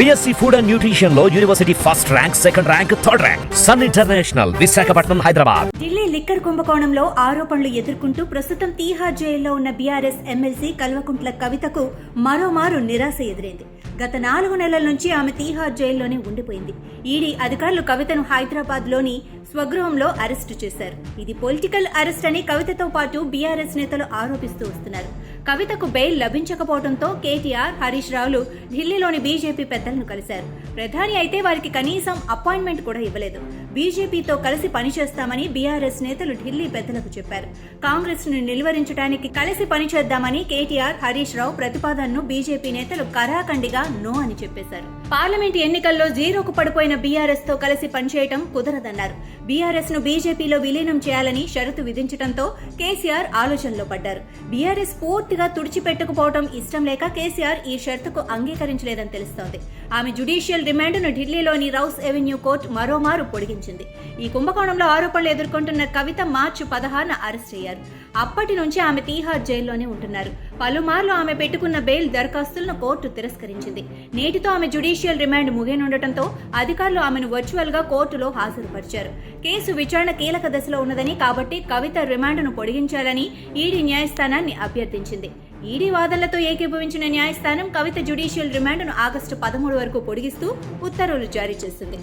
BSc food and nutrition లో university first rank, second rank, third rank. Sun International, Visakhapatnam, Hyderabad. Delhi liquor కుంభకోణంలో ఆరోపణలు ఎదుర్కొంటూ ప్రస్తుతం తీహార్ జైల్లో ఉన్న బీఆర్ఎస్ ఎమ్మెల్సీ కల్వకుంట్ల కవితకు మరోమారు నిరాశ ఎదురైంది. గత 4 నెలల నుంచి ఆమె తీహార్ జైల్లోనే ఉండిపోయింది. ఈడీ అధికారులు కవితను హైదరాబాద్ లోని స్వగృహంలో అరెస్టు చేశారు. ఇది పొలిటికల్ అరెస్ట్ అని కవితతో పాటు బీఆర్ఎస్ నేతలు ఆరోపిస్తూ వస్తున్నారు. కవితకు బెయిల్ లభించకపోవడంతో కేటీఆర్, హరీష్ రావులు ఢిల్లీలోని బీజేపీ పెద్దలను కలిశారు. ప్రధాని అయితే వారికి కనీసం అపాయింట్మెంట్ కూడా ఇవ్వలేదు. బీజేపీతో కలిసి పనిచేస్తామని బీఆర్ఎస్ నేతలు ఢిల్లీ పెద్దలకు చెప్పారు. కాంగ్రెస్ ను నిలువరించడానికి కలిసి పనిచేద్దామని కేటీఆర్, హరీష్ రావు ప్రతిపాదనను బీజేపీ నేతలు కరాఖండిగా నో అని చెప్పేశారు. పార్లమెంట్ ఎన్నికల్లో జీరోకు పడిపోయిన బీఆర్ఎస్ తో కలిసి పనిచేయడం కుదరదన్నారు. బీఆర్ఎస్ ను బీజేపీలో విలీనం చేయాలని షరతు విధించడంతో కేసీఆర్ ఆలోచనలో పడ్డారు. బీఆర్ఎస్ పూర్తిగా తుడిచిపెట్టుకుపోవడం ఇష్టం లేక కేసీఆర్ ఈ షరతుకు అంగీకరించలేదని తెలుస్తోంది. ఆమె జ్యుడిషియల్ రిమాండ్ను ఢిల్లీలోని రౌస్ ఎవెన్యూ కోర్టు మరోమారు పొడిగించింది. ఈ కుంభకోణంలో ఆరోపణలు ఎదుర్కొంటున్న కవిత మార్చి 16న అరెస్ట్ అయ్యారు. అప్పటి నుంచి ఆమె తీహార్ జైల్లోనే ఉంటున్నారు. పలుమార్లు ఆమె పెట్టుకున్న బెయిల్ దరఖాస్తులను కోర్టు తిరస్కరించింది. నేటితో ఆమె జ్యుడిషియల్ రిమాండ్ ముగియనుండటంతో అధికారులు ఆమెను వర్చువల్ గా కోర్టులో హాజరుపరిచారు. కేసు విచారణ కీలక దశలో ఉన్నదని, కాబట్టి కవిత రిమాండ్ను పొడిగించాలని ఈడీ న్యాయస్థానాన్ని అభ్యర్థించింది. ఈడీ వాదనలతో ఏకీభవించిన న్యాయస్థానం కవిత జ్యుడిషియల్ రిమాండ్ను ఆగస్టు 13 వరకు పొడిగిస్తూ ఉత్తర్వులు జారీ చేసింది.